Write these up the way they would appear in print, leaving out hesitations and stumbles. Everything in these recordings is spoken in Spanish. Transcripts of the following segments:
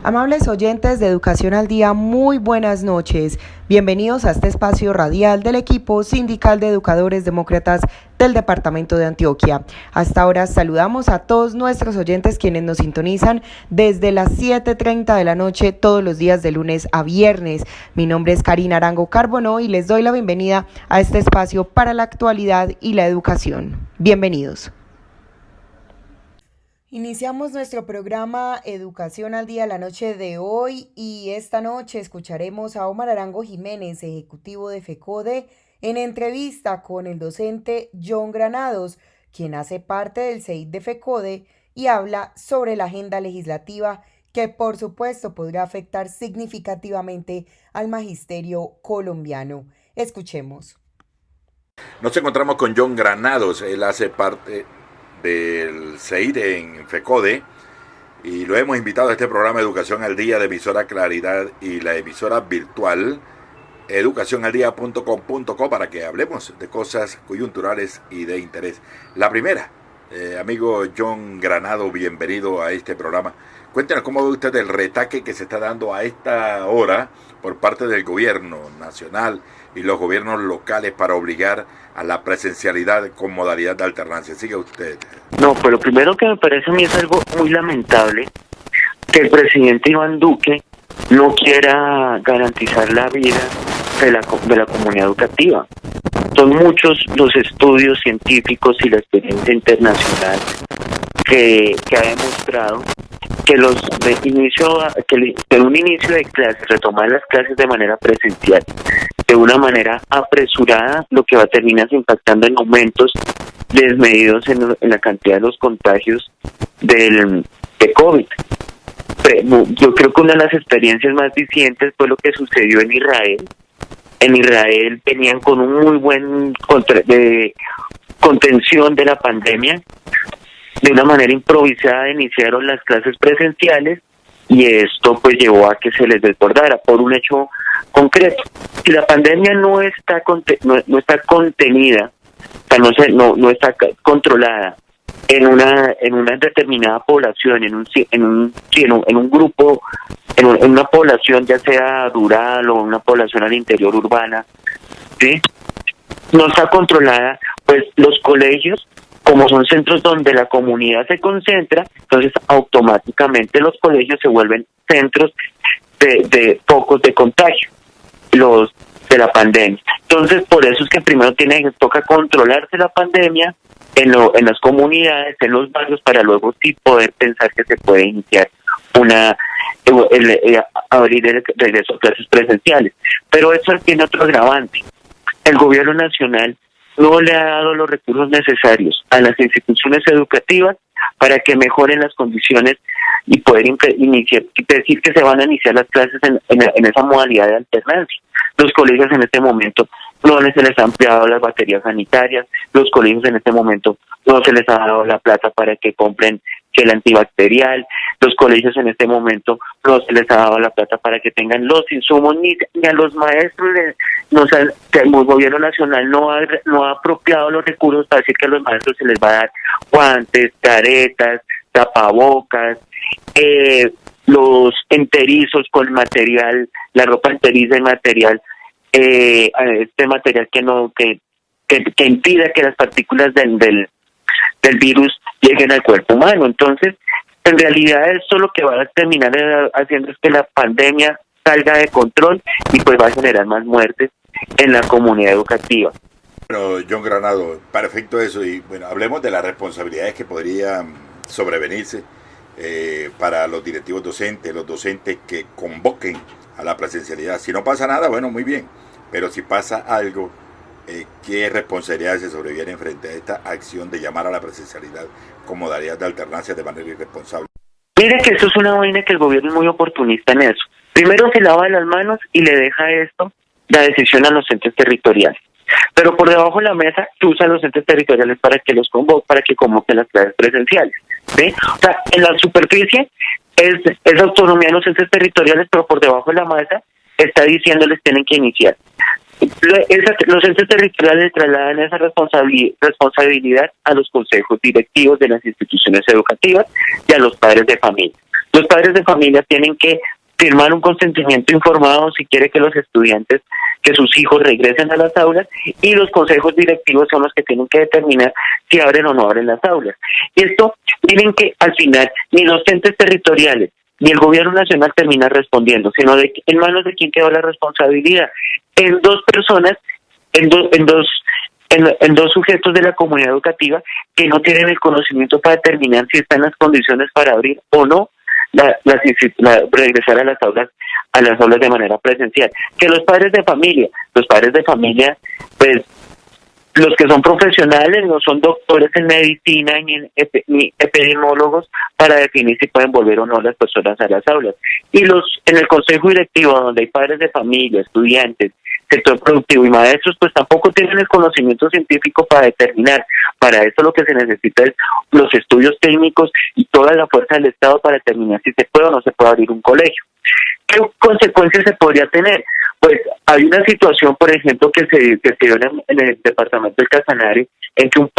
Amables oyentes de Educación al Día, muy buenas noches. Bienvenidos a este espacio radial del equipo sindical de educadores demócratas del departamento de Antioquia. Hasta ahora saludamos a todos nuestros oyentes quienes nos sintonizan desde las 7:30 de la noche todos los días de lunes a viernes. Mi nombre es Karina Arango Carbonó y les doy la bienvenida a este espacio para la actualidad y la educación. Bienvenidos. Iniciamos nuestro programa Educación al Día la noche de hoy y esta noche escucharemos a Omar Arango Jiménez, ejecutivo de FECODE, en entrevista con el docente John Granados, quien hace parte del CEID de FECODE y habla sobre la agenda legislativa que por supuesto podrá afectar significativamente al magisterio colombiano. Escuchemos. Nos encontramos con John Granados, él hace parte del CEID en FECODE y lo hemos invitado a este programa Educación al Día de emisora Claridad y la emisora virtual educacionaldia.com.co para que hablemos de cosas coyunturales y de interés. La primera, amigo John Granados, bienvenido a este programa. Cuéntenos cómo ve usted el retaque que se está dando a esta hora por parte del gobierno nacional y los gobiernos locales para obligar a la presencialidad con modalidad de alternancia. Siga usted. No, pues lo primero que me parece a mí es algo muy lamentable que el presidente Iván Duque no quiera garantizar la vida de la comunidad educativa. Son muchos los estudios científicos y la experiencia internacional que ha demostrado que en un inicio de clases, retomar las clases de manera presencial, de una manera apresurada, lo que va a terminar impactando en aumentos desmedidos en la cantidad de los contagios de COVID. Yo creo que una de las experiencias más recientes fue lo que sucedió en Israel. En Israel venían con un muy buen contención de la pandemia. De una manera improvisada iniciaron las clases presenciales y esto pues llevó a que se les desbordara por un hecho concreto. Si la pandemia no está contenida, o sea, no está controlada en una determinada población, en un grupo, en una población ya sea rural o una población al interior urbana, ¿sí? No está controlada, pues los colegios, como son centros donde la comunidad se concentra, entonces automáticamente los colegios se vuelven centros de focos de contagio, los de la pandemia. Entonces, por eso es que primero toca controlarse la pandemia en las comunidades, en los barrios, para luego sí poder pensar que se puede iniciar abrir el regreso a clases presenciales. Pero eso tiene otro agravante. El gobierno nacional no le ha dado los recursos necesarios a las instituciones educativas para que mejoren las condiciones y poder decir que se van a iniciar las clases en esa modalidad de alternancia. Los colegios en este momento no se les ha ampliado las baterías sanitarias, los colegios en este momento no se les ha dado la plata para que compren gel antibacterial, los colegios en este momento no se les ha dado la plata para que tengan los insumos, ni a los maestros el gobierno nacional no ha apropiado los recursos para decir que a los maestros se les va a dar guantes, caretas, tapabocas, los enterizos con material, la ropa enteriza y material, este material que impida que las partículas del virus lleguen al cuerpo humano. Entonces, en realidad esto lo que va a terminar haciendo es que la pandemia salga de control y pues va a generar más muertes en la comunidad educativa. Bueno, John Granado, perfecto eso. Y bueno, hablemos de las responsabilidades que podrían sobrevenirse para los directivos docentes, los docentes que convoquen a la presencialidad. Si no pasa nada, bueno, muy bien. Pero si pasa algo, ¿qué responsabilidades se sobrevienen frente a esta acción de llamar a la presencialidad con modalidad de alternancia de manera irresponsable? Mire que eso es una vaina que el gobierno es muy oportunista en eso. Primero se lava las manos y le deja la decisión a los entes territoriales. Pero por debajo de la mesa tú usas los entes territoriales para que convoquen las clases presenciales. ¿Sí? O sea, en la superficie es autonomía de los entes territoriales, pero por debajo de la mesa está diciéndoles tienen que iniciar. Los entes territoriales trasladan esa responsabilidad a los consejos directivos de las instituciones educativas y a los padres de familia. Los padres de familia tienen que firmar un consentimiento informado si quiere que los estudiantes, que sus hijos regresen a las aulas, y los consejos directivos son los que tienen que determinar si abren o no abren las aulas. Y esto, miren que al final ni los entes territoriales ni el gobierno nacional termina respondiendo, sino en manos de quién quedó la responsabilidad. En dos personas, en dos sujetos de la comunidad educativa que no tienen el conocimiento para determinar si están las condiciones para abrir o no regresar a las aulas de manera presencial. Que los padres de familia, pues los que son profesionales no son doctores en medicina ni epidemiólogos para definir si pueden volver o no las personas a las aulas. Y en el consejo directivo, donde hay padres de familia, estudiantes, sector productivo y maestros, pues tampoco tienen el conocimiento científico para determinar. Para eso lo que se necesita es los estudios técnicos y toda la fuerza del Estado para determinar si se puede o no se puede abrir un colegio. ¿Qué consecuencias se podría tener? Pues hay una situación, por ejemplo, que se dio en el departamento del Casanare, en que un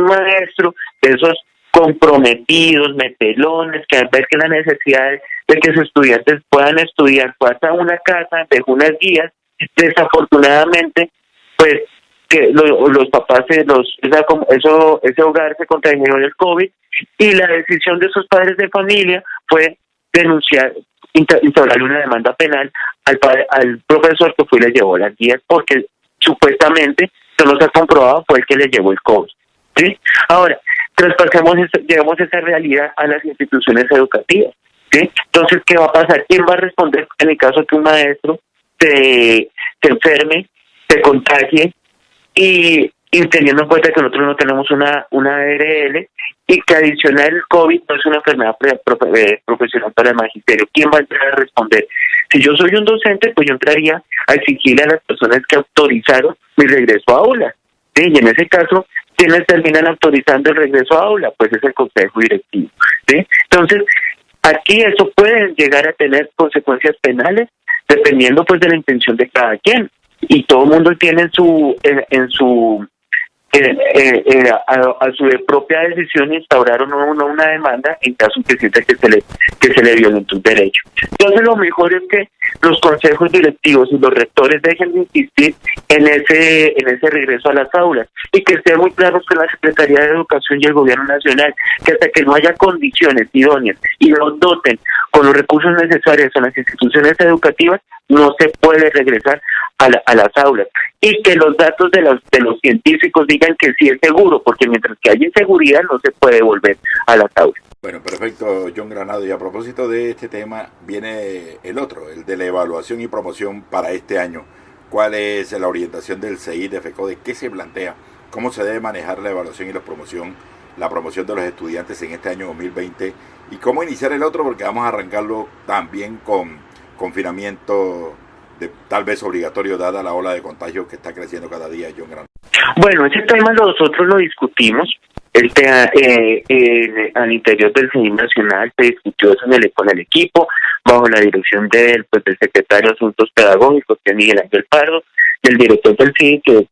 maestro de esos comprometidos, metelones, que al ver que la necesidad de que sus estudiantes puedan estudiar, fue hasta una casa, dejó unas guías. Desafortunadamente, pues que los papás, ese hogar se contagió del COVID, y la decisión de esos padres de familia fue denunciar, instaurarle una demanda penal al profesor que fue y le llevó las guías, porque supuestamente, esto no se ha comprobado, fue el que le llevó el COVID, ¿sí? Ahora, llevamos esa realidad a las instituciones educativas, ¿sí? Entonces, ¿qué va a pasar? ¿Quién va a responder en el caso que un maestro se enferme, se contagie, y teniendo en cuenta que nosotros no tenemos una ARL, y que adicional el COVID no es una enfermedad profesional para el magisterio? ¿Quién va a entrar a responder? Si yo soy un docente, pues yo entraría a exigirle a las personas que autorizaron mi regreso a aula, ¿sí? Y en ese caso, ¿quiénes terminan autorizando el regreso a aula? Pues es el consejo directivo, ¿sí? Entonces, aquí eso puede llegar a tener consecuencias penales, dependiendo pues de la intención de cada quien, y todo el mundo tiene a su propia decisión instaurar o no una demanda en caso que sienta que se le violentó un derecho. Entonces lo mejor es que los consejos directivos y los rectores dejen de insistir en ese regreso a las aulas, y que esté muy claro que la Secretaría de Educación y el Gobierno Nacional, que hasta que no haya condiciones idóneas y los doten con los recursos necesarios a las instituciones educativas, no se puede regresar a las aulas, y que los datos de los científicos digan que sí es seguro, porque mientras que hay inseguridad no se puede volver a las aulas. Bueno, perfecto, John Granado. Y a propósito de este tema, viene el otro, el de la evaluación y promoción para este año. ¿Cuál es la orientación del CEI, de FECODE? ¿Qué se plantea? ¿Cómo se debe manejar la evaluación y la promoción de los estudiantes en este año 2020? ¿Y cómo iniciar el otro? Porque vamos a arrancarlo también con confinamiento tal vez obligatorio, dada la ola de contagio que está creciendo cada día, John Granado. Bueno, ese tema nosotros lo discutimos. Al interior del CEI Nacional se discutió eso con el equipo, bajo la dirección del secretario de Asuntos Pedagógicos, que es Miguel Ángel Pardo, del director del CEI, que es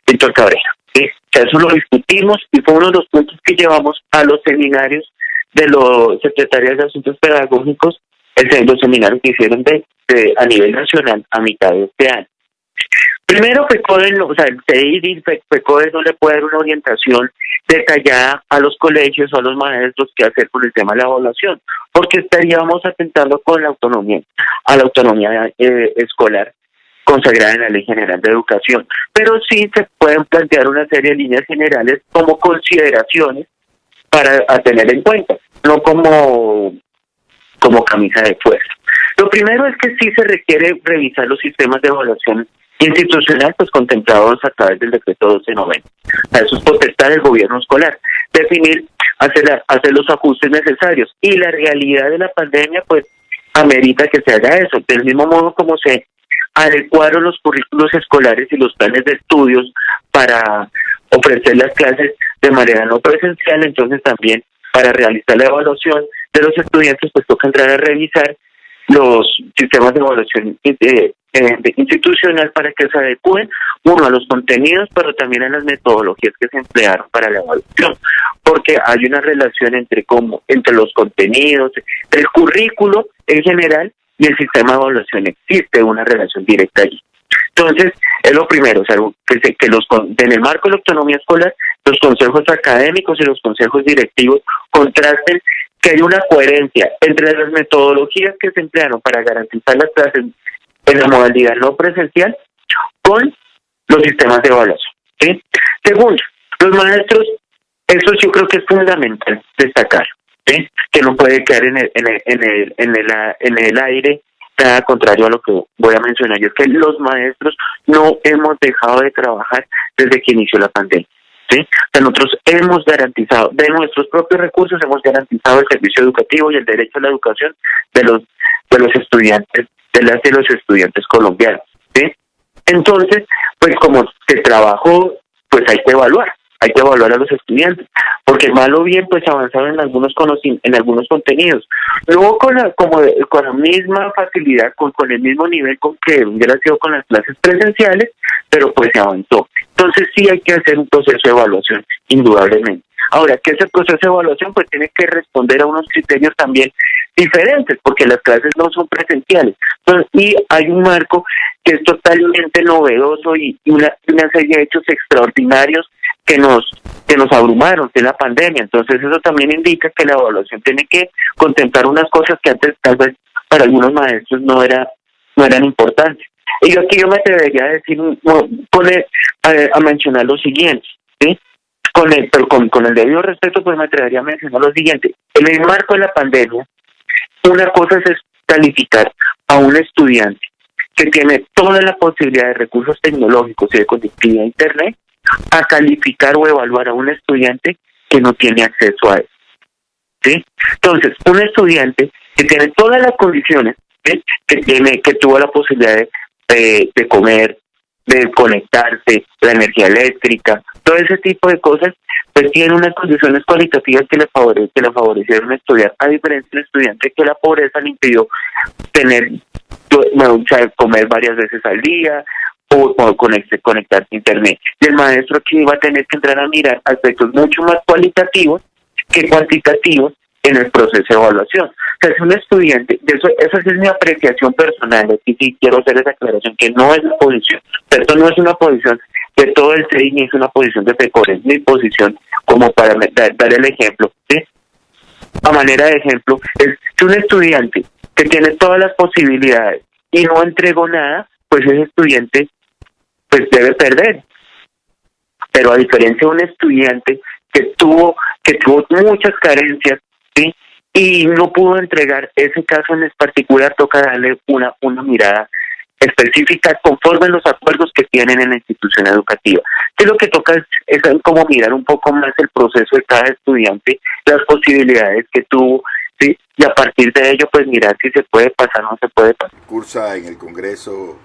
Víctor Cabrera. ¿Sí? O sea, eso lo discutimos y fue uno de los puntos que llevamos a los seminarios de los secretarios de Asuntos Pedagógicos, los seminarios que hicieron a nivel nacional a mitad de este año. Primero, el CEI no le puede dar una orientación detallada a los colegios o a los maestros qué hacer con el tema de la evaluación, porque estaríamos atentando con la autonomía escolar consagrada en la Ley General de Educación. Pero sí se pueden plantear una serie de líneas generales como consideraciones a tener en cuenta, no como camisa de fuerza. Lo primero es que sí se requiere revisar los sistemas de evaluación institucional contemplados a través del decreto 1290. Eso es potestad del gobierno escolar, definir, hacer los ajustes necesarios, y la realidad de la pandemia pues amerita que se haga eso, del mismo modo como se adecuaron los currículos escolares y los planes de estudios para ofrecer las clases de manera no presencial. Entonces también para realizar la evaluación de los estudiantes pues toca entrar a revisar los sistemas de evaluación institucional para que se adecúen, uno, a los contenidos, pero también a las metodologías que se emplearon para la evaluación, porque hay una relación entre los contenidos, el currículo en general y el sistema de evaluación. Existe una relación directa allí. Entonces, es lo primero, o sea, en el marco de la autonomía escolar, los consejos académicos y los consejos directivos contrasten que hay una coherencia entre las metodologías que se emplearon para garantizar las clases en la modalidad no presencial con los sistemas de evaluación, ¿sí? Segundo, los maestros, eso yo creo que es fundamental destacar, ¿sí? Que no puede quedar en el aire nada contrario a lo que voy a mencionar, y es que los maestros no hemos dejado de trabajar desde que inició la pandemia, ¿sí? O sea, nosotros hemos garantizado, de nuestros propios recursos, hemos garantizado el servicio educativo y el derecho a la educación de los estudiantes, de las y los estudiantes colombianos, ¿sí? Entonces, pues como se trabajó, pues hay que evaluar a los estudiantes, porque mal o bien pues avanzaron en algunos contenidos, luego con la misma facilidad, con el mismo nivel con que hubiera sido con las clases presenciales, pero pues se avanzó. Entonces sí hay que hacer un proceso de evaluación, indudablemente. Ahora, que ese proceso de evaluación pues tiene que responder a unos criterios también diferentes, porque las clases no son presenciales. Entonces, y hay un marco que es totalmente novedoso y una serie de hechos extraordinarios que nos abrumaron de la pandemia. Entonces eso también indica que la evaluación tiene que contemplar unas cosas que antes tal vez para algunos maestros no eran importantes. Y aquí yo me atrevería a mencionar lo siguiente, ¿sí? Con el debido respeto, pues me atrevería a mencionar lo siguiente. En el marco de la pandemia, una cosa es calificar a un estudiante que tiene toda la posibilidad de recursos tecnológicos y de conectividad a Internet, a calificar o evaluar a un estudiante que no tiene acceso a eso, ¿sí? Entonces, un estudiante que tiene todas las condiciones, ¿sí? que tuvo la posibilidad de comer, de conectarse, la energía eléctrica, todo ese tipo de cosas, pues tiene unas condiciones cualitativas que le favorecieron estudiar, a diferencia del estudiante que la pobreza le impidió comer varias veces al día, o conectarse a Internet. Y el maestro aquí va a tener que entrar a mirar aspectos mucho más cualitativos que cuantitativos en el proceso de evaluación. O sea, es un estudiante, esa es mi apreciación personal, aquí sí quiero hacer esa aclaración, que no es la posición, pero esto no es una posición de todo el CEDI, ni es una posición de FECOR, es mi posición como para dar el ejemplo, ¿sí? A manera de ejemplo, es que un estudiante que tiene todas las posibilidades y no entregó nada, pues ese estudiante pues debe perder. Pero a diferencia de un estudiante que tuvo muchas carencias, ¿sí? Y no pudo entregar, ese caso en particular toca darle una mirada específica conforme a los acuerdos que tienen en la institución educativa. Que lo que toca es como mirar un poco más el proceso de cada estudiante, las posibilidades que tuvo, ¿sí? Y a partir de ello pues mirar si se puede pasar o no se puede pasar. Cursa en el Congreso,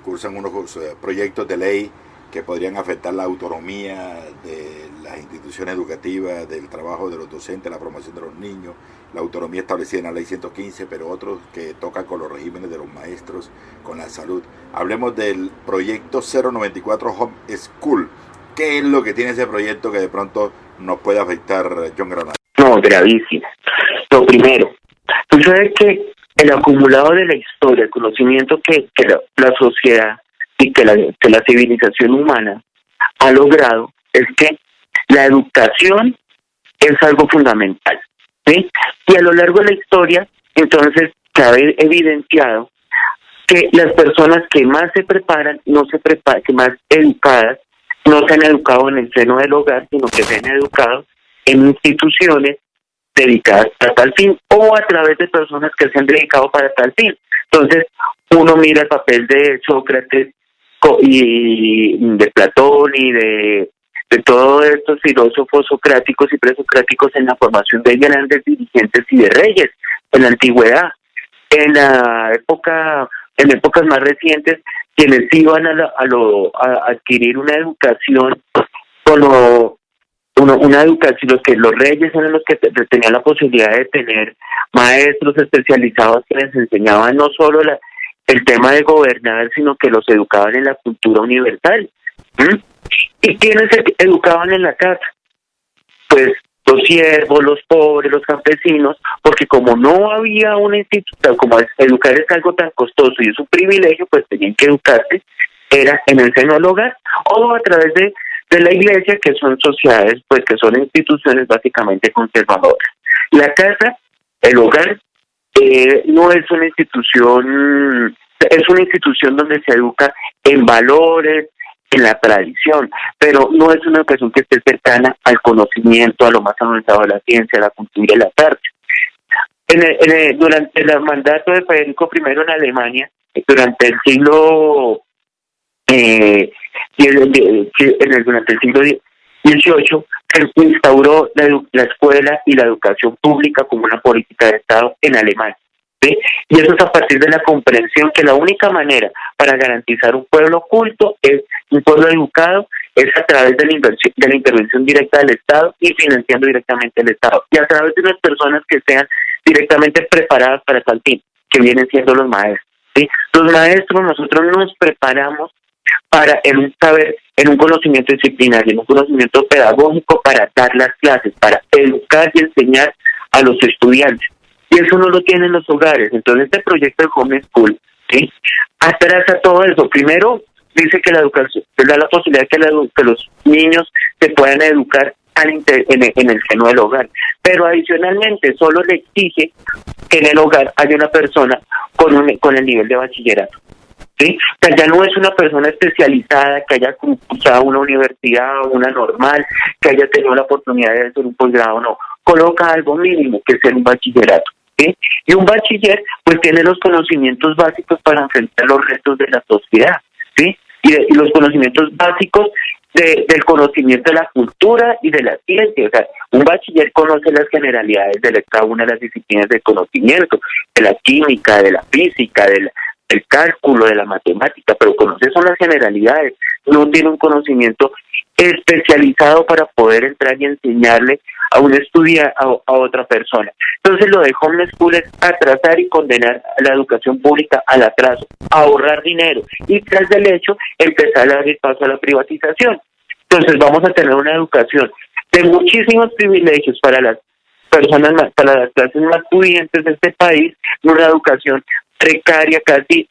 cursan unos proyectos de ley que podrían afectar la autonomía de las instituciones educativas, del trabajo de los docentes, la formación de los niños, la autonomía establecida en la ley 115, pero otros que tocan con los regímenes de los maestros, con la salud. Hablemos del proyecto 094 Home School. ¿Qué es lo que tiene ese proyecto que de pronto nos puede afectar, John Granado? No, gravísimo. Lo primero, tú sabes que el acumulado de la historia, el conocimiento que la sociedad y que la civilización humana ha logrado es que la educación es algo fundamental, ¿sí? Y a lo largo de la historia, entonces, se ha evidenciado que las personas que más se preparan, que más educadas, no se han educado en el seno del hogar, sino que se han educado en instituciones dedicadas a tal fin o a través de personas que se han dedicado para tal fin. Entonces, uno mira el papel de Sócrates y de Platón y de todos estos filósofos socráticos y presocráticos en la formación de grandes dirigentes y de reyes en la antigüedad. En épocas más recientes, quienes iban a adquirir una educación, una educación, los reyes eran los que tenían la posibilidad de tener maestros especializados que les enseñaban no solo el tema de gobernar, sino que los educaban en la cultura universal. ¿Y quiénes se educaban en la casa? Pues los siervos, los pobres, los campesinos, porque como no había una institución, como educar es algo tan costoso y es un privilegio, pues tenían que educarse, era en el seno del hogar o a través de la iglesia, que son sociedades, pues que son instituciones básicamente conservadoras. La casa, el hogar, no es una institución, es una institución donde se educa en valores, en la tradición, pero no es una educación que esté cercana al conocimiento, a lo más avanzado de la ciencia, la cultura y las artes. Durante el mandato de Federico I en Alemania, durante el siglo durante el siglo XVIII, se instauró la escuela y la educación pública como una política de Estado en Alemania. ¿Sí? Y eso es a partir de la comprensión que la única manera para garantizar un pueblo culto, un pueblo educado, es a través de la intervención directa del Estado y financiando directamente el Estado. Y a través de unas personas que sean directamente preparadas para tal fin, que vienen siendo los maestros. ¿Sí? Los maestros, nosotros nos preparamos para en un saber, en un conocimiento disciplinario, en un conocimiento pedagógico para dar las clases, para educar y enseñar a los estudiantes. Y eso no lo tienen los hogares. Entonces este proyecto de Home School, ¿sí?, atrasa todo eso. Primero dice que la educación da la posibilidad de que los niños se puedan educar en el seno del hogar, pero adicionalmente solo le exige que en el hogar haya una persona con el nivel de bachillerato. ¿Sí? O sea, ya no es una persona especializada que haya cursado una universidad o una normal, que haya tenido la oportunidad de hacer un posgrado, no. Coloca algo mínimo, que es un bachillerato. ¿Sí? Y un bachiller pues tiene los conocimientos básicos para enfrentar los retos de la sociedad, ¿sí? Y los conocimientos básicos del conocimiento de la cultura y de la ciencia. O sea, un bachiller conoce las generalidades de cada una de las disciplinas del conocimiento, de la química, de la física, del cálculo, de la matemática, pero conoce son las generalidades, no tiene un conocimiento especializado para poder entrar y enseñarle a un estudiante, a otra persona. Entonces lo de Home School es atrasar y condenar a la educación pública al atraso, ahorrar dinero y tras del hecho empezar a dar el paso a la privatización. Entonces vamos a tener una educación de muchísimos privilegios para las personas para las clases más pudientes de este país, una educación precaria, casi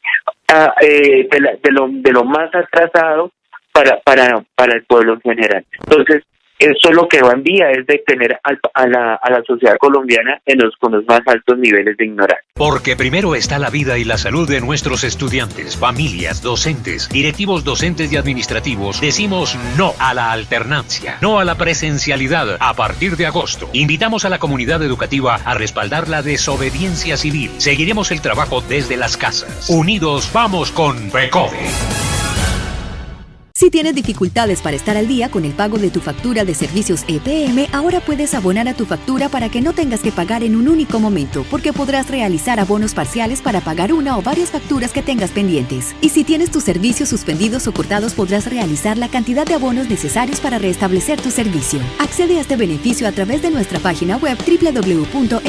de lo más atrasado para el pueblo en general. Entonces, eso lo que va en vía es de tener a la sociedad colombiana con los más altos niveles de ignorancia. Porque primero está la vida y la salud de nuestros estudiantes, familias, docentes, directivos docentes y administrativos. Decimos no a la alternancia, no a la presencialidad a partir de agosto. Invitamos a la comunidad educativa a respaldar la desobediencia civil. Seguiremos el trabajo desde las casas. Unidos vamos con FECODE. Si tienes dificultades para estar al día con el pago de tu factura de servicios EPM, ahora puedes abonar a tu factura para que no tengas que pagar en un único momento, porque podrás realizar abonos parciales para pagar una o varias facturas que tengas pendientes. Y si tienes tus servicios suspendidos o cortados, podrás realizar la cantidad de abonos necesarios para restablecer tu servicio. Accede a este beneficio a través de nuestra página web www.epm.com.co,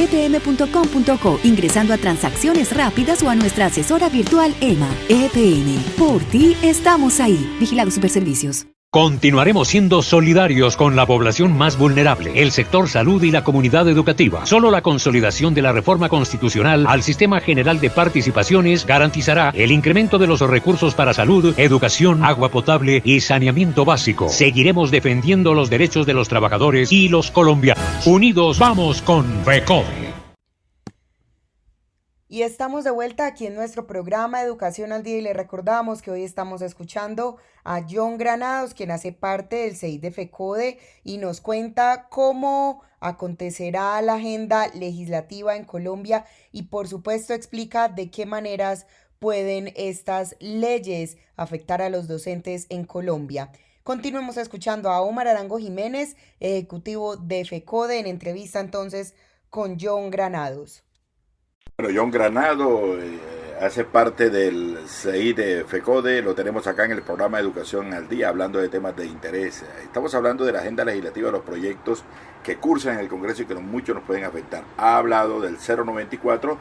ingresando a transacciones rápidas o a nuestra asesora virtual EMA. EPM, por ti estamos ahí. Vigilado Superservicios. Continuaremos siendo solidarios con la población más vulnerable, el sector salud y la comunidad educativa. Solo la consolidación de la reforma constitucional al sistema general de participaciones garantizará el incremento de los recursos para salud, educación, agua potable y saneamiento básico. Seguiremos defendiendo los derechos de los trabajadores y los colombianos. Unidos vamos con FECODE. Y estamos de vuelta aquí en nuestro programa Educación al Día y le recordamos que hoy estamos escuchando a John Granados, quien hace parte del CEI de FECODE y nos cuenta cómo acontecerá la agenda legislativa en Colombia y por supuesto explica de qué maneras pueden estas leyes afectar a los docentes en Colombia. Continuemos escuchando a Omar Arango Jiménez, ejecutivo de FECODE, en entrevista entonces con John Granados. Bueno, John Granado hace parte del CEI de FECODE, lo tenemos acá en el programa Educación al Día, hablando de temas de interés. Estamos hablando de la agenda legislativa, de los proyectos que cursan en el Congreso y que muchos nos pueden afectar. Ha hablado del 094,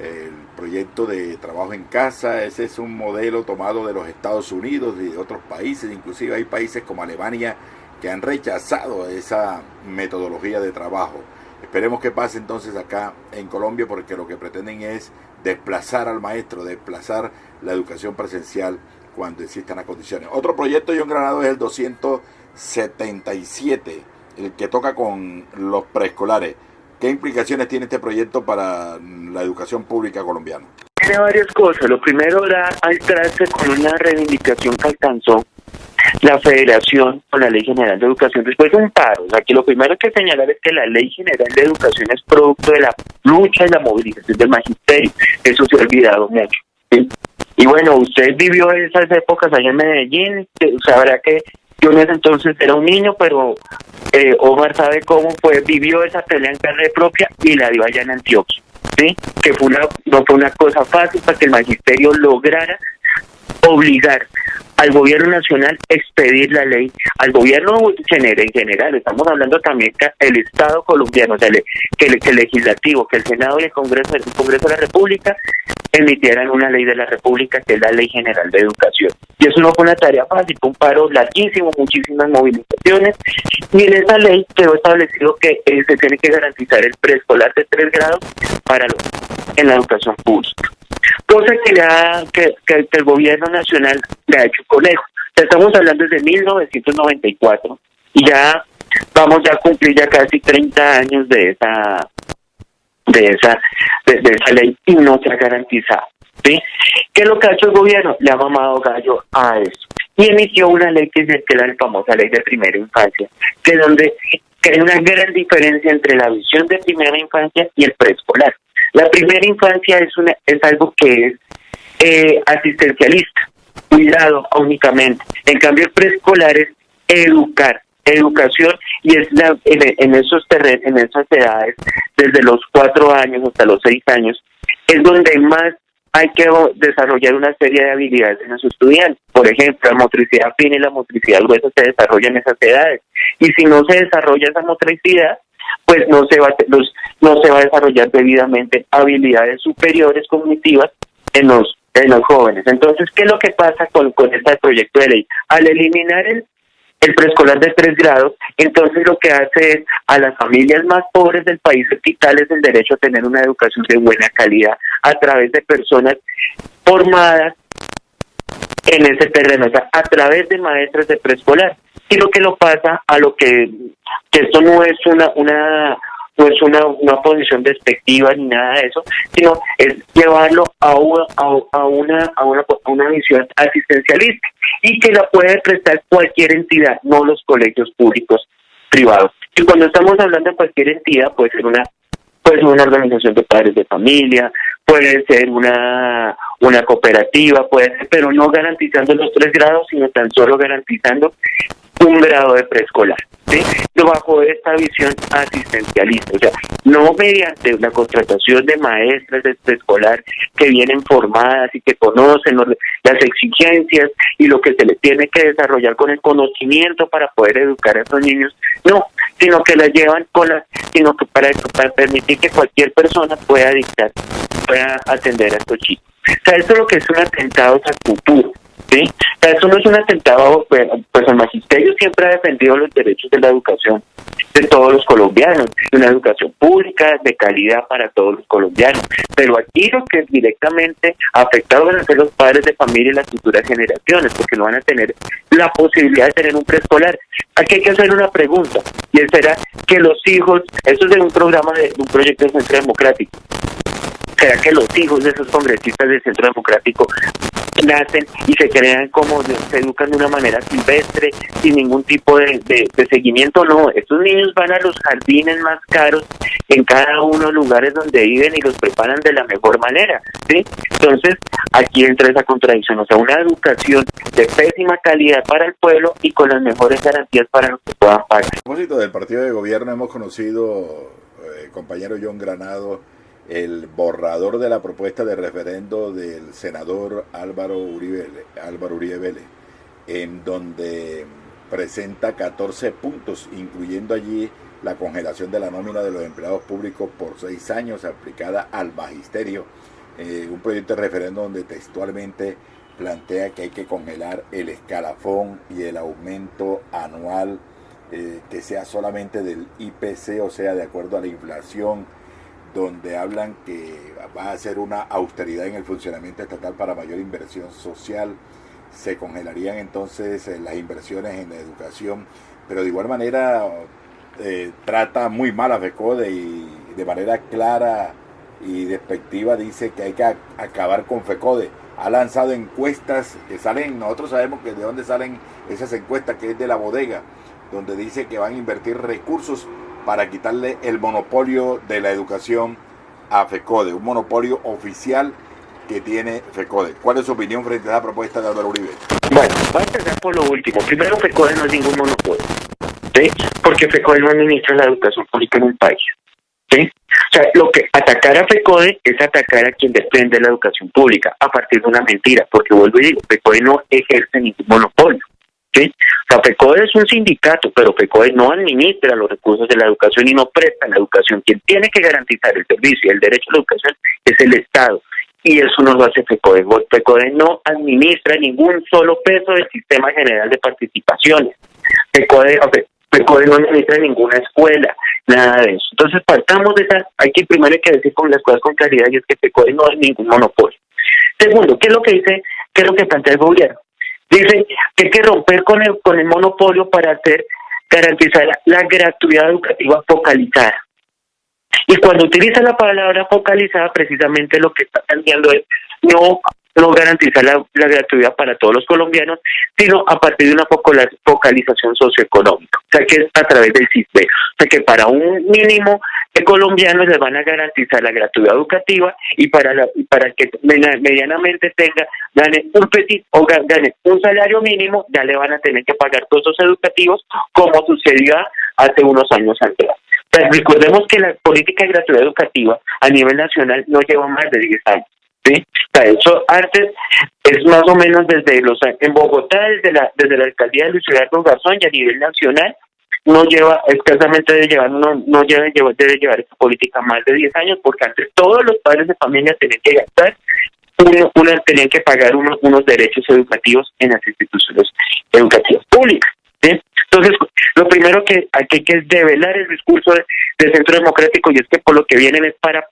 el proyecto de trabajo en casa. Ese es un modelo tomado de los Estados Unidos y de otros países, inclusive hay países como Alemania que han rechazado esa metodología de trabajo. Esperemos que pase entonces acá en Colombia, porque lo que pretenden es desplazar al maestro, desplazar la educación presencial cuando existan las condiciones. Otro proyecto, John Granado, es el 277, el que toca con los preescolares. ¿Qué implicaciones tiene este proyecto para la educación pública colombiana? Tiene varias cosas. Lo primero da al traste con una reivindicación que alcanzó la Federación con la Ley General de Educación después de un paro. O sea, que lo primero que señalar es que la Ley General de Educación es producto de la lucha y la movilización del magisterio. Eso se ha olvidado mucho, ¿sí? Y bueno, usted vivió esas épocas allá en Medellín, sabrá que yo en ese entonces era un niño, pero Omar sabe cómo vivió esa pelea en carne propia y la dio allá en Antioquia, ¿sí? Que no fue una cosa fácil para que el magisterio lograra obligar al gobierno nacional a expedir la ley, al gobierno en general, estamos hablando también que el Estado colombiano, o sea, que el legislativo, que el Senado y el Congreso de la República emitieran una ley de la República, que es la Ley General de Educación. Y eso no fue una tarea fácil, fue un paro larguísimo, muchísimas movilizaciones, y en esa ley quedó establecido que se tiene que garantizar el preescolar de 3 grados en la educación pública. Cosa que el gobierno nacional le ha hecho conejo. Estamos hablando desde 1994 y ya vamos a cumplir ya casi 30 años de esa ley y no se ha garantizado, ¿sí? ¿Qué es lo que ha hecho el gobierno? Le ha mamado gallo a eso y emitió una ley que es la famosa ley de primera infancia, que hay una gran diferencia entre la visión de primera infancia y el preescolar. La primera infancia es algo que es asistencialista, cuidado únicamente. En cambio, el preescolar es educación, y es en esas edades, desde los 4 años hasta los 6 años, es donde más hay que desarrollar una serie de habilidades en los estudiantes. Por ejemplo, la motricidad fina y la motricidad gruesa se desarrollan en esas edades. Y si no se desarrolla esa motricidad, pues no se va a desarrollar debidamente habilidades superiores cognitivas en los jóvenes. Entonces, ¿qué es lo que pasa con este proyecto de ley? Al eliminar el preescolar de 3 grados, entonces lo que hace es a las familias más pobres del país quitarles el derecho a tener una educación de buena calidad a través de personas formadas en ese terreno, o sea, a través de maestras de preescolar. Y lo que lo pasa a lo que esto no es una posición despectiva ni nada de eso, sino es llevarlo a una visión asistencialista y que la puede prestar cualquier entidad, no los colegios públicos privados. Y cuando estamos hablando de cualquier entidad, puede ser una organización de padres de familia, puede ser una cooperativa, puede ser, pero no garantizando los 3 grados, sino tan solo garantizando 1 grado de preescolar, ¿sí? Bajo esta visión asistencialista, o sea, no mediante la contratación de maestras de preescolar que vienen formadas y que conocen las exigencias y lo que se les tiene que desarrollar con el conocimiento para poder educar a esos niños, no, sino que las llevan sino que para permitir que cualquier persona pueda atender a estos chicos. O sea, esto es lo que es un atentado al futuro, ¿sí? O sea, eso no es un atentado, pues el magisterio siempre ha defendido los derechos de la educación de todos los colombianos, una educación pública de calidad para todos los colombianos, pero aquí lo que directamente afectados van a ser los padres de familia y las futuras generaciones, porque no van a tener la posibilidad de tener un preescolar. Aquí hay que hacer una pregunta, y será que los hijos, eso es de un proyecto de Centro Democrático, ¿será que los hijos de esos congresistas del Centro Democrático nacen y se crean se educan de una manera silvestre, sin ningún tipo de seguimiento? No, estos niños van a los jardines más caros en cada uno de los lugares donde viven y los preparan de la mejor manera, ¿sí? Entonces, aquí entra esa contradicción, o sea, una educación de pésima calidad para el pueblo y con las mejores garantías para los que puedan pagar. A propósito del partido de gobierno, hemos conocido, compañero John Granado, el borrador de la propuesta de referendo del senador Álvaro Uribe Vélez, en donde presenta 14 puntos, incluyendo allí la congelación de la nómina de los empleados públicos por 6 años aplicada al magisterio. Un proyecto de referéndum donde textualmente plantea que hay que congelar el escalafón y el aumento anual que sea solamente del IPC, o sea, de acuerdo a la inflación, donde hablan que va a hacer una austeridad en el funcionamiento estatal para mayor inversión social. Se congelarían entonces las inversiones en la educación, pero de igual manera trata muy mal a FECODE y de manera clara y despectiva dice que hay que acabar con FECODE. Ha lanzado encuestas que salen, nosotros sabemos que de dónde salen esas encuestas, que es de La Bodega, donde dice que van a invertir recursos para quitarle el monopolio de la educación a FECODE, un monopolio oficial que tiene FECODE. ¿Cuál es su opinión frente a la propuesta de Álvaro Uribe? Bueno, voy a empezar por lo último. Primero, FECODE no es ningún monopolio, ¿sí? Porque FECODE no administra la educación pública en un país, ¿sí? O sea, lo que atacar a FECODE es atacar a quien depende de la educación pública a partir de una mentira, porque vuelvo y digo, FECODE no ejerce ningún monopolio, ¿sí? O sea, FECODE es un sindicato, pero FECODE no administra los recursos de la educación y no presta la educación. Quien tiene que garantizar el servicio y el derecho a la educación es el Estado. Y eso no lo hace FECODE. FECODE no administra ningún solo peso del Sistema General de Participaciones. FECODE no administra ninguna escuela, nada de eso. Entonces partamos de esa, primero hay que decir con las cosas con claridad, y es que FECODE no es ningún monopolio. Segundo, ¿qué es lo que dice, qué es lo que plantea el gobierno? Dice que hay que romper con el monopolio para garantizar la gratuidad educativa focalizada. Y cuando utiliza la palabra focalizada, precisamente lo que está planteando es no garantizar la gratuidad para todos los colombianos, sino a partir de una focalización socioeconómica, o sea, que es a través del CISBE. O sea, que para un mínimo de colombianos les van a garantizar la gratuidad educativa y para que medianamente gane un petit o gane un salario mínimo, ya le van a tener que pagar costos educativos, como sucedía hace unos años atrás. Recordemos que la política de gratuidad educativa a nivel nacional no lleva más de 10 años. ¿Sí? De hecho, antes es más o menos en Bogotá, desde la alcaldía de Luis Eduardo Garzón, y a nivel nacional no lleva escasamente debe llevar esta política más de 10 años, porque antes todos los padres de familia tenían que gastar tenían que pagar unos derechos educativos en las instituciones educativas públicas, ¿sí? Entonces, lo primero que hay que develar el discurso del Centro Democrático, y es que por lo que vienen es para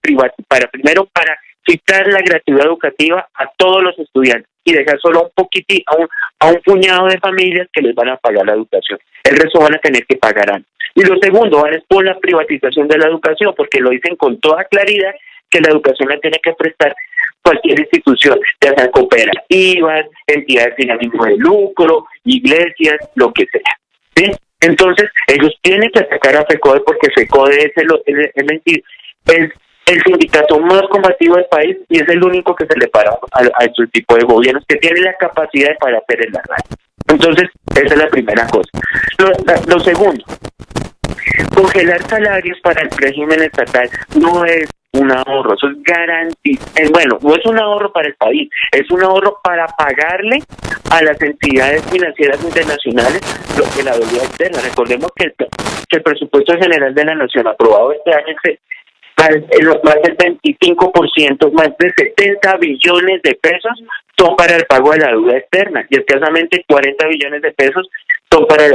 quitar la gratuidad educativa a todos los estudiantes y dejar solo a un puñado de familias que les van a pagar la educación. El resto van a tener que pagar antes. Y lo segundo, van es por la privatización de la educación, porque lo dicen con toda claridad que la educación la tiene que prestar cualquier institución, ya sean cooperativas, entidades sin ánimo de lucro, iglesias, lo que sea, ¿sí? Entonces, ellos tienen que atacar a FECODE, porque FECODE es el sindicato más combativo del país y es el único que se le para a este tipo de gobiernos que tiene la capacidad para hacer el arraigo. Entonces, esa es la primera cosa. Lo segundo, congelar salarios para el régimen estatal no es un ahorro, eso es garantía. No es un ahorro para el país, es un ahorro para pagarle a las entidades financieras internacionales lo que la deuda externa. Recordemos que el presupuesto general de la nación aprobado este año más del 25%, más de 70 billones de pesos son para el pago de la deuda externa y escasamente 40 billones de pesos son para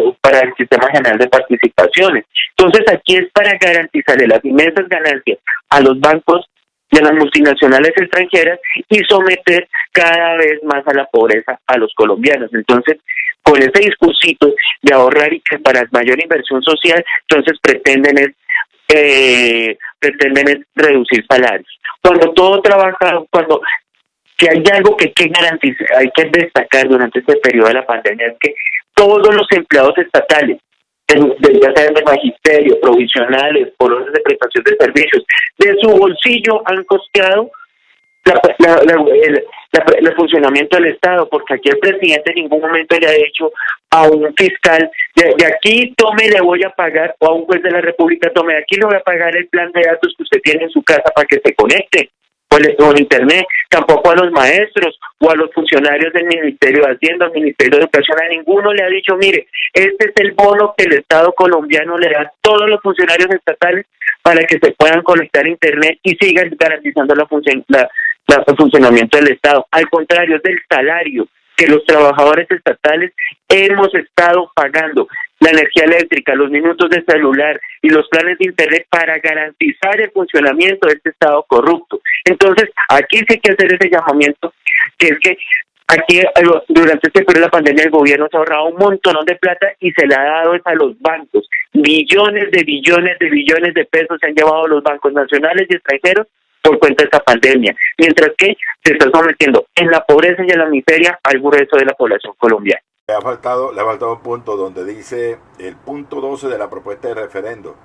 el Sistema General de Participaciones. Entonces aquí es para garantizarle las inmensas ganancias a los bancos y a las multinacionales extranjeras y someter cada vez más a la pobreza a los colombianos. Entonces, con ese discursito de ahorrar y que para mayor inversión social, entonces pretenden es reducir salarios. Si hay algo que hay que garantizar, hay que destacar durante este periodo de la pandemia, es que todos los empleados estatales, ya sean de magisterio, provisionales, por órdenes de prestación de servicios, de su bolsillo han costeado el funcionamiento del Estado, porque aquí el presidente en ningún momento le ha dicho a un fiscal, de aquí tome, le voy a pagar, o a un juez de la República, tome, de aquí le voy a pagar el plan de datos que usted tiene en su casa para que se conecte, o en internet, tampoco a los maestros o a los funcionarios del Ministerio de Hacienda, del Ministerio de Educación. A ninguno le ha dicho, mire, este es el bono que el Estado colombiano le da a todos los funcionarios estatales para que se puedan conectar a internet y sigan garantizando el funcionamiento del Estado. Al contrario, es del salario que los trabajadores estatales hemos estado pagando, la energía eléctrica, los minutos de celular y los planes de internet para garantizar el funcionamiento de este Estado corrupto. Entonces, aquí sí hay que hacer ese llamamiento, que es que aquí durante este periodo de la pandemia el gobierno se ha ahorrado un montón de plata y se le ha dado a los bancos. Billones de pesos se han llevado los bancos nacionales y extranjeros por cuenta de esta pandemia, mientras que se está sometiendo en la pobreza y en la miseria al grueso de la población colombiana. Le ha faltado un punto donde dice el punto 12 de la propuesta de referendo: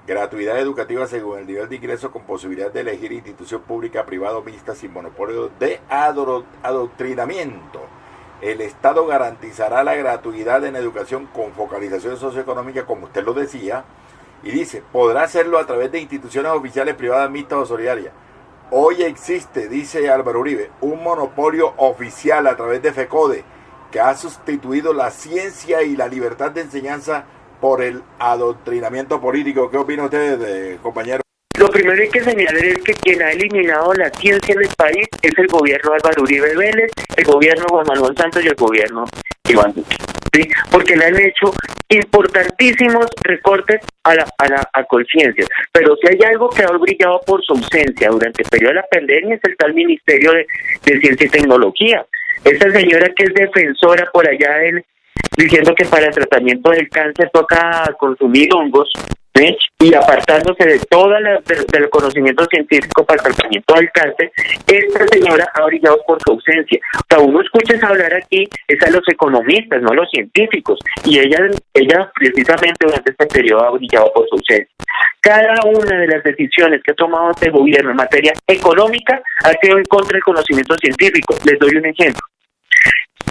gratuidad educativa según el nivel de ingreso con posibilidad de elegir institución pública, privada o mixta sin monopolio de adoctrinamiento. El Estado garantizará la gratuidad en educación con focalización socioeconómica, como usted lo decía, y dice, podrá hacerlo a través de instituciones oficiales, privadas, mixtas o solidarias. Hoy existe, dice Álvaro Uribe, un monopolio oficial a través de FECODE que ha sustituido la ciencia y la libertad de enseñanza por el adoctrinamiento político. ¿Qué opina usted, compañero? Lo primero hay que señalar es que quien ha eliminado la ciencia en el país es el gobierno de Álvaro Uribe Vélez, el gobierno de Juan Manuel Santos y el gobierno de Iván Duque, ¿sí? Porque le han hecho importantísimos recortes a conciencia. Pero si hay algo que ha brillado por su ausencia durante el periodo de la pandemia es el tal Ministerio de Ciencia y Tecnología. Esa señora que es defensora por allá diciendo que para el tratamiento del cáncer toca consumir hongos, ¿sí? Y apartándose de del conocimiento científico para el tratamiento del cáncer, esta señora ha brillado por su ausencia. O sea, uno escucha hablar aquí es a los economistas, no a los científicos, y ella precisamente durante este periodo ha brillado por su ausencia. Cada una de las decisiones que ha tomado este gobierno en materia económica ha sido en contra del conocimiento científico. Les doy un ejemplo.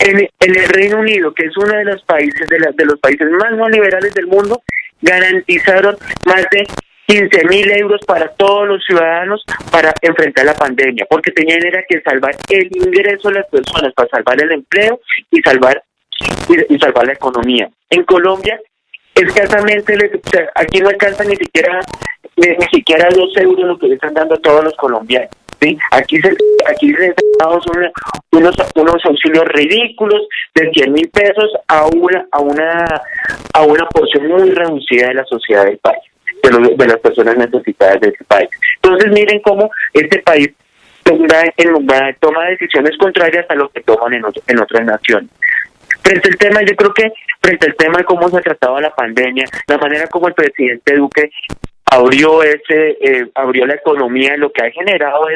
En el Reino Unido, que es uno de los países de los países más neoliberales del mundo, garantizaron más de 15.000 euros para todos los ciudadanos para enfrentar la pandemia, porque tenían que salvar el ingreso de las personas, para salvar el empleo y salvar la economía. En Colombia, escasamente aquí no alcanza ni siquiera 2 euros lo que le están dando a todos los colombianos. ¿Sí? Aquí se damos unos auxilios ridículos de 100.000 pesos a una porción muy reducida de la sociedad del país, de las personas necesitadas de este país. Entonces miren cómo este país toma decisiones contrarias a lo que toman en otras naciones. Frente al tema, yo creo que frente al tema de cómo se ha tratado la pandemia, la manera como el presidente Duque abrió la economía, lo que ha generado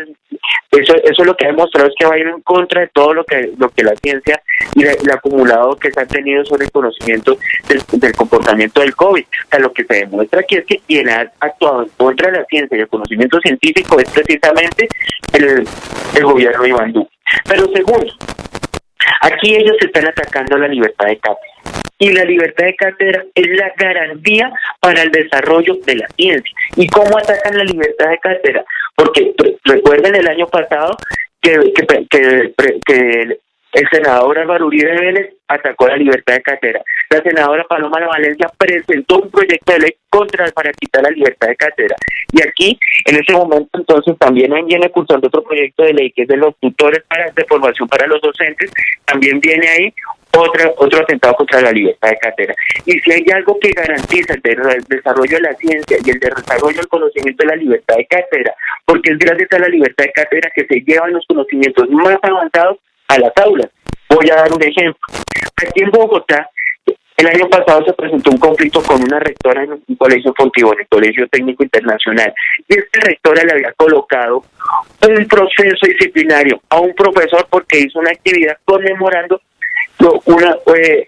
eso lo que ha demostrado es que va a ir en contra de todo lo que la ciencia y el acumulado que se ha tenido sobre el conocimiento del comportamiento del COVID. O sea, lo que se demuestra aquí es que quien ha actuado en contra de la ciencia y el conocimiento científico es precisamente el gobierno de Iván Duque. Pero segundo, aquí ellos están atacando la libertad de cátedra. Y la libertad de cátedra es la garantía para el desarrollo de la ciencia. ¿Y cómo atacan la libertad de cátedra? Porque recuerden el año pasado que el senador Álvaro Uribe Vélez atacó la libertad de cátedra. La senadora Paloma de Valencia presentó un proyecto de ley para quitar la libertad de cátedra. Y aquí, en ese momento, entonces, también viene cursando otro proyecto de ley que es de los tutores de formación para los docentes. También viene ahí otro atentado contra la libertad de cátedra. Y si hay algo que garantiza el desarrollo de la ciencia y el desarrollo del conocimiento de la libertad de cátedra, porque es gracias a la libertad de cátedra que se llevan los conocimientos más avanzados a las aulas. Voy a dar un ejemplo. Aquí en Bogotá, el año pasado se presentó un conflicto con una rectora en un colegio Fontibón, en el Colegio Técnico Internacional, y esta rectora le había colocado un proceso disciplinario a un profesor porque hizo una actividad conmemorando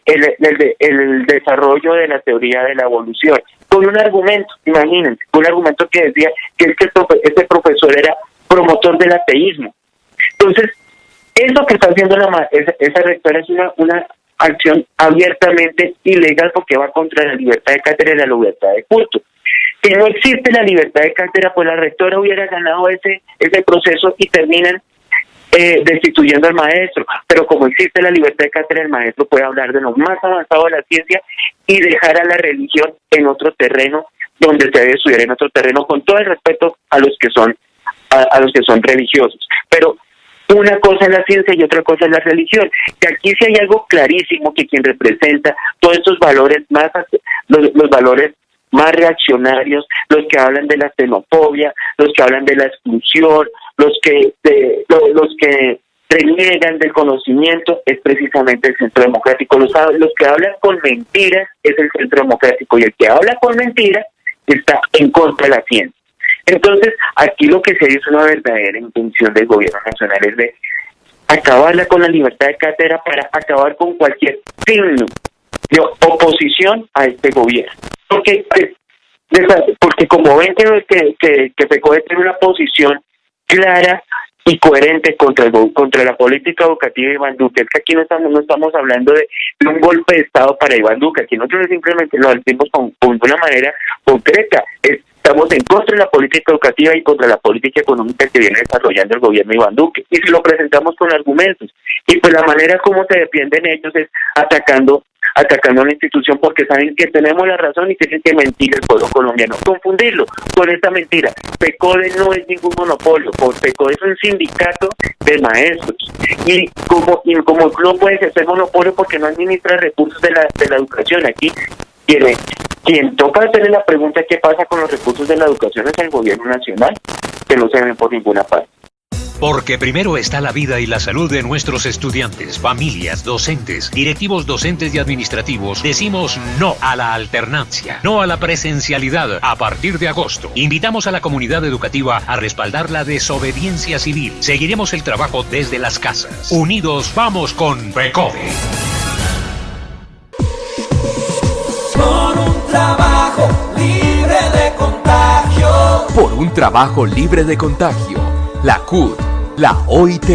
el desarrollo de la teoría de la evolución, con un argumento, imagínense, un argumento que decía que este profesor era promotor del ateísmo. Entonces, eso que está haciendo esa rectora es una acción abiertamente ilegal porque va contra la libertad de cátedra y la libertad de culto. Si no existe la libertad de cátedra, pues la rectora hubiera ganado ese proceso y terminan destituyendo al maestro. Pero como existe la libertad de cátedra, el maestro puede hablar de lo más avanzado de la ciencia y dejar a la religión en otro terreno, donde se debe estudiar en otro terreno, con todo el respeto a los que son religiosos. Pero una cosa es la ciencia y otra cosa es la religión. Y aquí sí hay algo clarísimo, que quien representa todos estos valores más, los valores más reaccionarios, los que hablan de la xenofobia, los que hablan de la exclusión, los que reniegan del conocimiento, es precisamente el Centro Democrático. Los que hablan con mentiras es el Centro Democrático, y el que habla con mentiras está en contra de la ciencia. Entonces, aquí lo que se hizo, una verdadera intención del gobierno nacional, es de acabarla con la libertad de cátedra para acabar con cualquier signo de oposición a este gobierno. Porque como ven que FECODE tiene una posición clara y coherente contra la política educativa de Iván Duque. Es que aquí no estamos hablando de un golpe de Estado para Iván Duque. Aquí nosotros simplemente lo decimos con una manera concreta. Estamos en contra de la política educativa y contra la política económica que viene desarrollando el gobierno de Iván Duque. Y si lo presentamos con argumentos. Y pues la manera como se defienden ellos es atacando a la institución, porque saben que tenemos la razón y tienen que mentir el pueblo colombiano, confundirlo con esta mentira. FECODE no es ningún monopolio, FECODE es un sindicato de maestros, y como no puede ejercer monopolio porque no administra recursos de la educación. Aquí quien toca hacerle la pregunta qué pasa con los recursos de la educación es el gobierno nacional, que no se ven por ninguna parte. Porque primero está la vida y la salud de nuestros estudiantes, familias, docentes, directivos docentes y administrativos. Decimos no a la alternancia, no a la presencialidad a partir de agosto. Invitamos a la comunidad educativa a respaldar la desobediencia civil. Seguiremos el trabajo desde las casas. Unidos vamos con FECODE. Por un trabajo libre de contagio. Por un trabajo libre de contagio. La CUT, la OIT,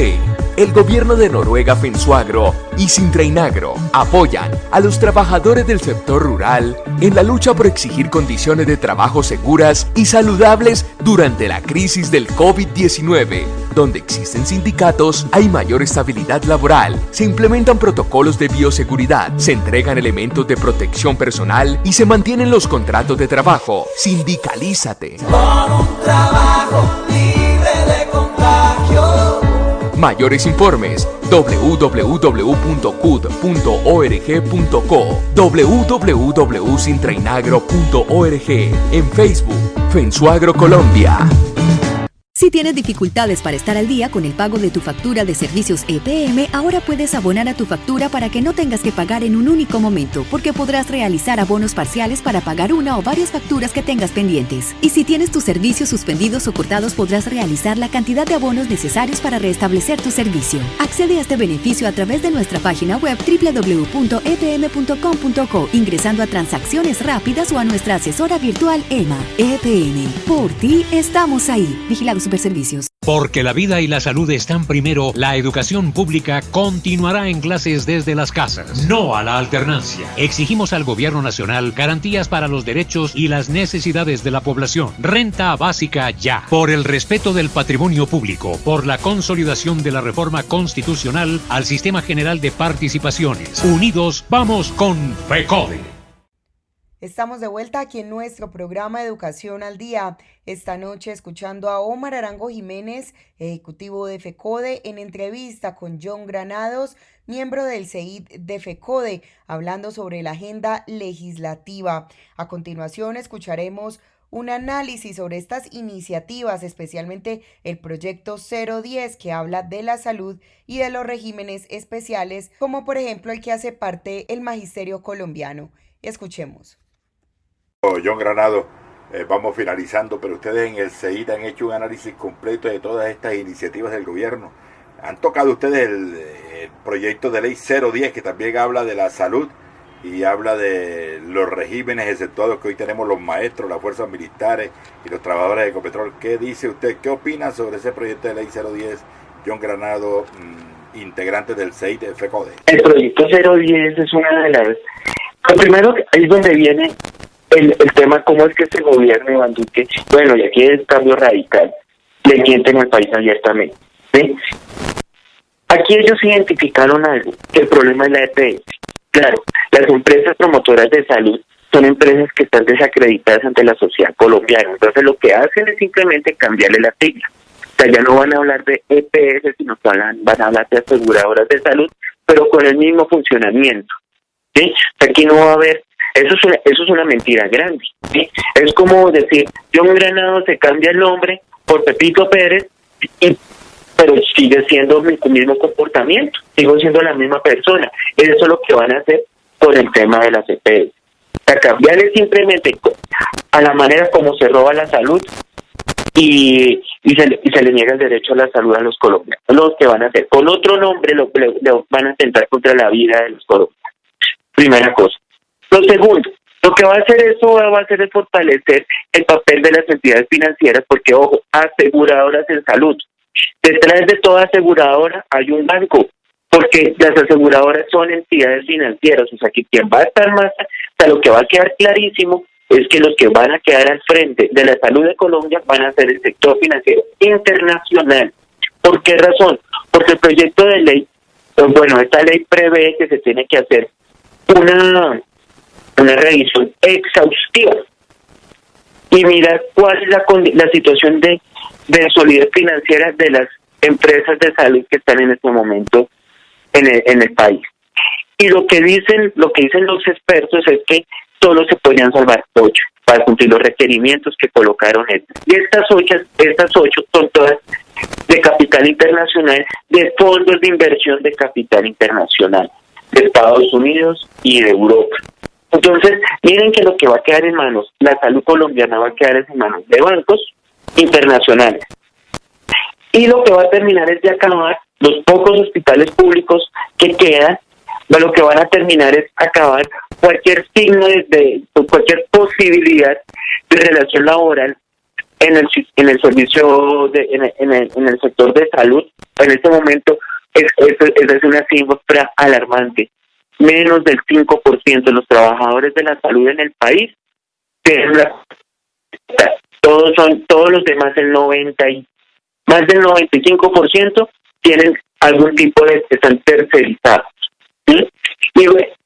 el gobierno de Noruega Fensuagro y Sintrainagro apoyan a los trabajadores del sector rural en la lucha por exigir condiciones de trabajo seguras y saludables durante la crisis del COVID-19. Donde existen sindicatos, hay mayor estabilidad laboral, se implementan protocolos de bioseguridad, se entregan elementos de protección personal y se mantienen los contratos de trabajo. Sindicalízate. Por un trabajo libre de contagio. Mayores informes www.cud.org.co, www.sintrainagro.org, en Facebook, Fensuagro Colombia. Si tienes dificultades para estar al día con el pago de tu factura de servicios EPM, ahora puedes abonar a tu factura para que no tengas que pagar en un único momento, porque podrás realizar abonos parciales para pagar una o varias facturas que tengas pendientes. Y si tienes tus servicios suspendidos o cortados, podrás realizar la cantidad de abonos necesarios para restablecer tu servicio. Accede a este beneficio a través de nuestra página web www.epm.com.co, ingresando a transacciones rápidas o a nuestra asesora virtual EMA. EPM, por ti estamos ahí. Vigilados Superservicios. Porque la vida y la salud están primero, la educación pública continuará en clases desde las casas. No a la alternancia. Exigimos al gobierno nacional garantías para los derechos y las necesidades de la población. Renta básica ya. Por el respeto del patrimonio público. Por la consolidación de la reforma constitucional al Sistema General de Participaciones. Unidos vamos con FECODE. Estamos de vuelta aquí en nuestro programa Educación al Día. Esta noche escuchando a Omar Arango Jiménez, ejecutivo de FECODE, en entrevista con John Granados, miembro del CEID de FECODE, hablando sobre la agenda legislativa. A continuación escucharemos un análisis sobre estas iniciativas, especialmente el proyecto 010, que habla de la salud y de los regímenes especiales, como por ejemplo el que hace parte el Magisterio Colombiano. Escuchemos. John Granado, vamos finalizando, pero ustedes en el CEID han hecho un análisis completo de todas estas iniciativas del gobierno. Han tocado ustedes el proyecto de ley 010, que también habla de la salud y habla de los regímenes exceptuados que hoy tenemos los maestros, las fuerzas militares y los trabajadores de Ecopetrol. ¿Qué dice usted? ¿Qué opina sobre ese proyecto de ley 010, John Granado, integrante del CEID de FECODE? El proyecto 010 es una de las... Lo primero es donde viene el tema cómo es que este gobierno de Iván Duque, bueno, y aquí es un cambio radical, le mienten al país abiertamente, ¿sí? Aquí ellos identificaron algo, que el problema es la EPS. Claro, las empresas promotoras de salud son empresas que están desacreditadas ante la sociedad colombiana, entonces lo que hacen es simplemente cambiarle la sigla. O sea, ya no van a hablar de EPS, sino que van a hablar de aseguradoras de salud, pero con el mismo funcionamiento, ¿sí? Aquí no va a haber, eso es una mentira grande, ¿sí? Es como decir, John Granado se cambia el nombre por Pepito Pérez, pero sigue siendo mi mismo comportamiento, sigo siendo la misma persona. Eso es lo que van a hacer con el tema de las EPS. O sea, cambiarle simplemente a la manera como se roba la salud y se le niega el derecho a la salud a los colombianos. Los que van a hacer con otro nombre le van a atentar contra la vida de los colombianos. Primera cosa. Lo segundo, lo que va a hacer eso va a hacer es fortalecer el papel de las entidades financieras, porque, ojo, aseguradoras en salud. Detrás de toda aseguradora hay un banco, porque las aseguradoras son entidades financieras, o sea que quien va a estar más, o sea, lo que va a quedar clarísimo es que los que van a quedar al frente de la salud de Colombia van a ser el sector financiero internacional. ¿Por qué razón? Porque el proyecto de ley, bueno, esta ley prevé que se tiene que hacer una revisión exhaustiva y mirar cuál es la situación de solidez financiera de las empresas de salud que están en este momento en el país. Y lo que dicen los expertos es que solo se podrían salvar 8 para cumplir los requerimientos que colocaron ellos. Y estas 8 son todas de capital internacional, de fondos de inversión de capital internacional, de Estados Unidos y de Europa. Entonces, miren que lo que va a quedar en manos, la salud colombiana va a quedar en manos de bancos internacionales. Y lo que va a terminar es de acabar los pocos hospitales públicos que quedan, lo que van a terminar es acabar cualquier signo cualquier posibilidad de relación laboral en el servicio en el sector de salud. En este momento es una cifra alarmante. Menos del 5% de los trabajadores de la salud en el país tienen todos los demás, más del 95% tienen algún tipo están tercerizados. ¿Sí?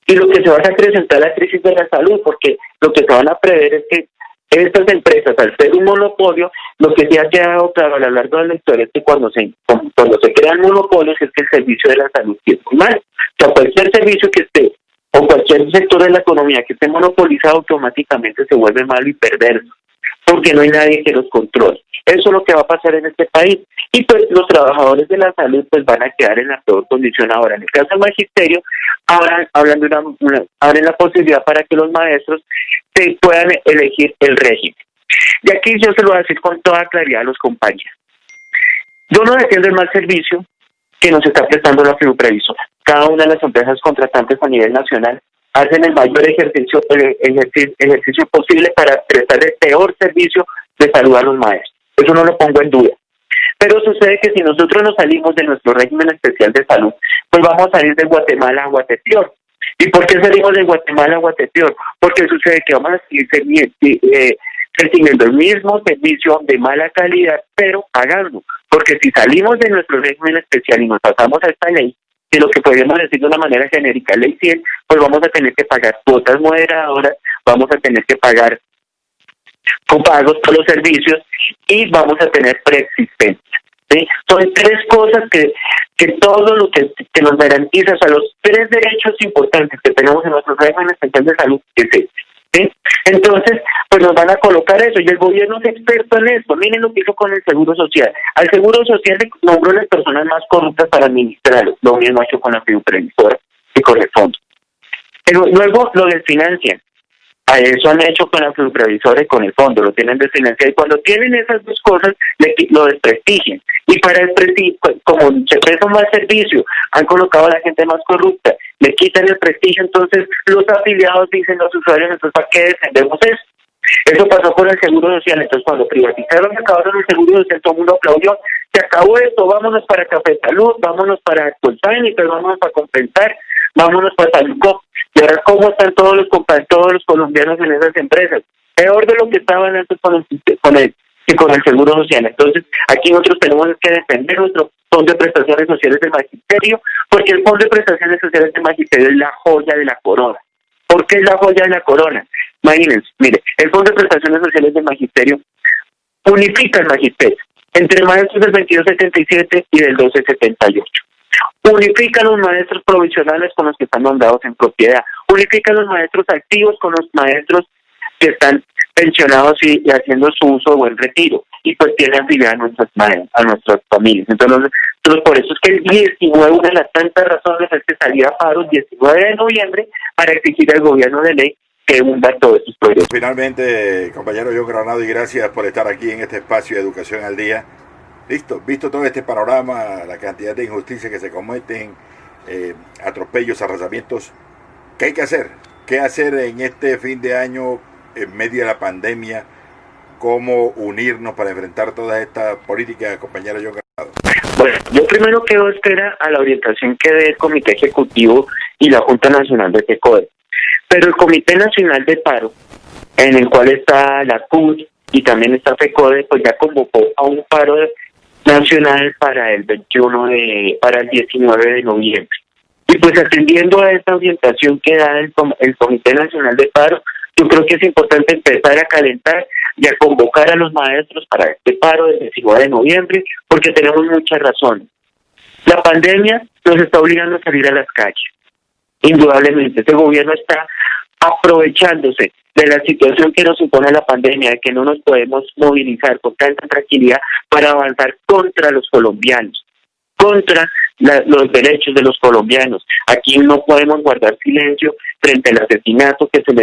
Y lo que se va a acrecentar la crisis de la salud, porque lo que se van a prever es que estas empresas, al ser un monopolio, lo que se ha quedado claro a lo largo de la historia es que cuando se crean monopolios es que el servicio de la salud es muy mal. O sea, cualquier servicio que esté, o cualquier sector de la economía que esté monopolizado, automáticamente se vuelve malo y perverso, porque no hay nadie que los controle. Eso es lo que va a pasar en este país. Y pues los trabajadores de la salud pues van a quedar en la peor condición ahora. En el caso del magisterio, abren la posibilidad para que los maestros se puedan elegir el régimen. Y aquí yo se lo voy a decir con toda claridad a los compañeros. Yo no defiendo el mal servicio que nos está prestando la previsora. Cada una de las empresas contratantes a nivel nacional hacen el mayor ejercicio posible para prestar el peor servicio de salud a los maestros. Eso no lo pongo en duda. Pero sucede que si nosotros nos salimos de nuestro régimen especial de salud, pues vamos a salir de Guatemala a Guatepeor. ¿Y por qué salimos de Guatemala a Guatepeor? Porque sucede que vamos a seguir recibiendo el mismo servicio de mala calidad, pero pagando. Porque si salimos de nuestro régimen especial y nos pasamos a esta ley, de lo que podríamos decir de una manera genérica, ley 100, pues vamos a tener que pagar cuotas moderadoras, vamos a tener que pagar copagos por los servicios y vamos a tener preexistencia. ¿Sí? Son 3 cosas que todo lo que nos garantiza, o sea, los 3 derechos importantes que tenemos en nuestro régimen especial de salud es este. ¿Sí? Entonces, pues nos van a colocar eso, y el gobierno es experto en esto. Miren lo que hizo con el Seguro Social. Al Seguro Social le nombró las personas más corruptas para administrarlo. Lo mismo ha hecho con la previsora y con el fondo. Pero luego lo desfinancian. A eso han hecho con la previsora y con el fondo, lo tienen desfinanciado. Y cuando tienen esas 2 cosas, lo desprestigian. Y para el prestigio, como se presta más servicio, han colocado a la gente más corrupta, le quitan el prestigio, entonces los afiliados dicen los usuarios, entonces ¿para qué defendemos eso? Eso pasó con el Seguro Social. Entonces cuando privatizaron y acabaron el Seguro Social, todo el mundo aplaudió. Se acabó esto, vámonos para Café Salud, vámonos para Colsánico, vámonos para Compensar, vámonos para Salucop. Y ahora, ¿cómo están todos los colombianos en esas empresas? Peor de lo que estaban antes con el Seguro Social. Entonces, aquí nosotros tenemos que defender nuestro Fondo de Prestaciones Sociales del Magisterio, porque el Fondo de Prestaciones Sociales del Magisterio es la joya de la corona. ¿Por qué es la joya de la corona? Imagínense, mire, el Fondo de Prestaciones Sociales del Magisterio unifica el magisterio entre maestros del 2277 y del 1278. Unifica los maestros provisionales con los que están nombrados en propiedad. Unifica los maestros activos con los maestros que están pensionados y haciendo su uso o el retiro. Y pues tiene afiliada a nuestras familias. Entonces, por eso es que el 19, una de las tantas razones es que salía a paro el 19 de noviembre para exigir al gobierno de ley que hunda todos estos proyectos. Finalmente, compañero John Granado, y gracias por estar aquí en este espacio de Educación al Día. Listo, visto todo este panorama, la cantidad de injusticias que se cometen, atropellos, arrasamientos, ¿qué hay que hacer? ¿Qué hacer en este fin de año en medio de la pandemia? ¿Cómo unirnos para enfrentar toda esta política, compañero John Granado? Bueno, yo primero quedo espera a la orientación que dé el Comité Ejecutivo y la Junta Nacional de FECODE. Pero el Comité Nacional de Paro, en el cual está la CUT y también está FECODE, pues ya convocó a un paro nacional para el 19 de noviembre. Y pues atendiendo a esta orientación que da el Comité Nacional de Paro, yo creo que es importante empezar a calentar y a convocar a los maestros para este paro del 19 de noviembre, porque tenemos muchas razones. La pandemia nos está obligando a salir a las calles. Indudablemente, este gobierno está aprovechándose de la situación que nos supone la pandemia, de que no nos podemos movilizar con tanta tranquilidad para avanzar contra los colombianos, contra los derechos de los colombianos. Aquí no podemos guardar silencio frente al asesinato que se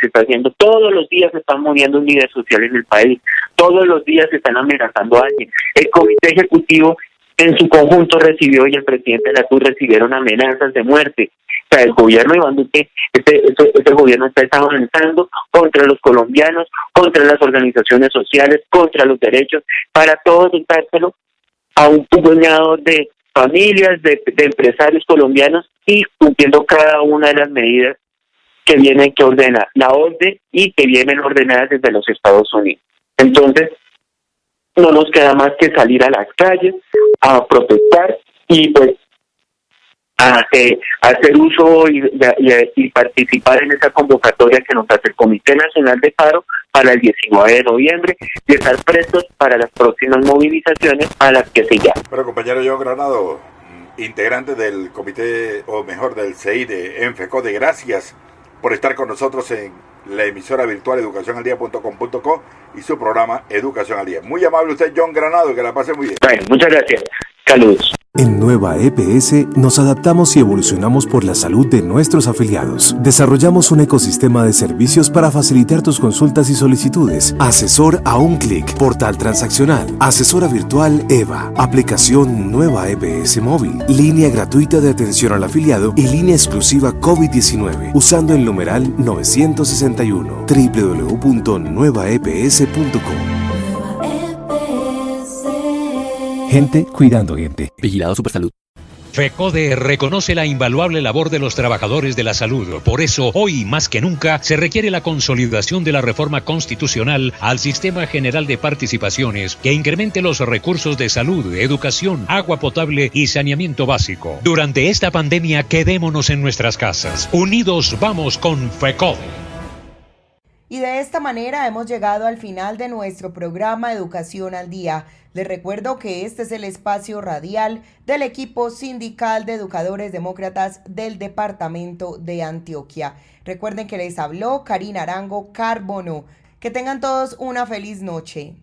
está haciendo. Todos los días se están muriendo un líder social en el país, todos los días se están amenazando a alguien. El Comité Ejecutivo en su conjunto recibió, y el presidente de la CUT recibieron amenazas de muerte. O sea, el gobierno de Iván Duque, este gobierno está avanzando contra los colombianos, contra las organizaciones sociales, contra los derechos, para todos dárselo a un puñado de familias, de empresarios colombianos, y cumpliendo cada una de las medidas que vienen, que ordena la OCDE y que vienen ordenadas desde los Estados Unidos. Entonces, no nos queda más que salir a las calles a protestar y pues a hacer uso y participar en esa convocatoria que nos hace el Comité Nacional de Paro para el 19 de noviembre y estar prestos para las próximas movilizaciones a las que se llaman. Bueno, compañero John Granado, integrante del comité, o mejor del CI de FECODE, gracias por estar con nosotros en la emisora virtual educacionaldia.com.co y su programa Educación al Día. Muy amable usted, John Granado, que la pase muy bien. Bueno, muchas gracias. Saludos. En Nueva EPS nos adaptamos y evolucionamos por la salud de nuestros afiliados. Desarrollamos un ecosistema de servicios para facilitar tus consultas y solicitudes. Asesor a un clic, portal transaccional, asesora virtual EVA, aplicación Nueva EPS móvil, línea gratuita de atención al afiliado y línea exclusiva COVID-19 usando el numeral 961 www.nuevaeps.com. Gente cuidando gente. Vigilado Supersalud. FECODE reconoce la invaluable labor de los trabajadores de la salud. Por eso, hoy más que nunca, se requiere la consolidación de la reforma constitucional al Sistema General de Participaciones que incremente los recursos de salud, educación, agua potable y saneamiento básico. Durante esta pandemia, quedémonos en nuestras casas. Unidos vamos con FECODE. Y de esta manera hemos llegado al final de nuestro programa Educación al Día. Les recuerdo que este es el espacio radial del equipo sindical de educadores demócratas del departamento de Antioquia. Recuerden que les habló Karina Arango Carbono. Que tengan todos una feliz noche.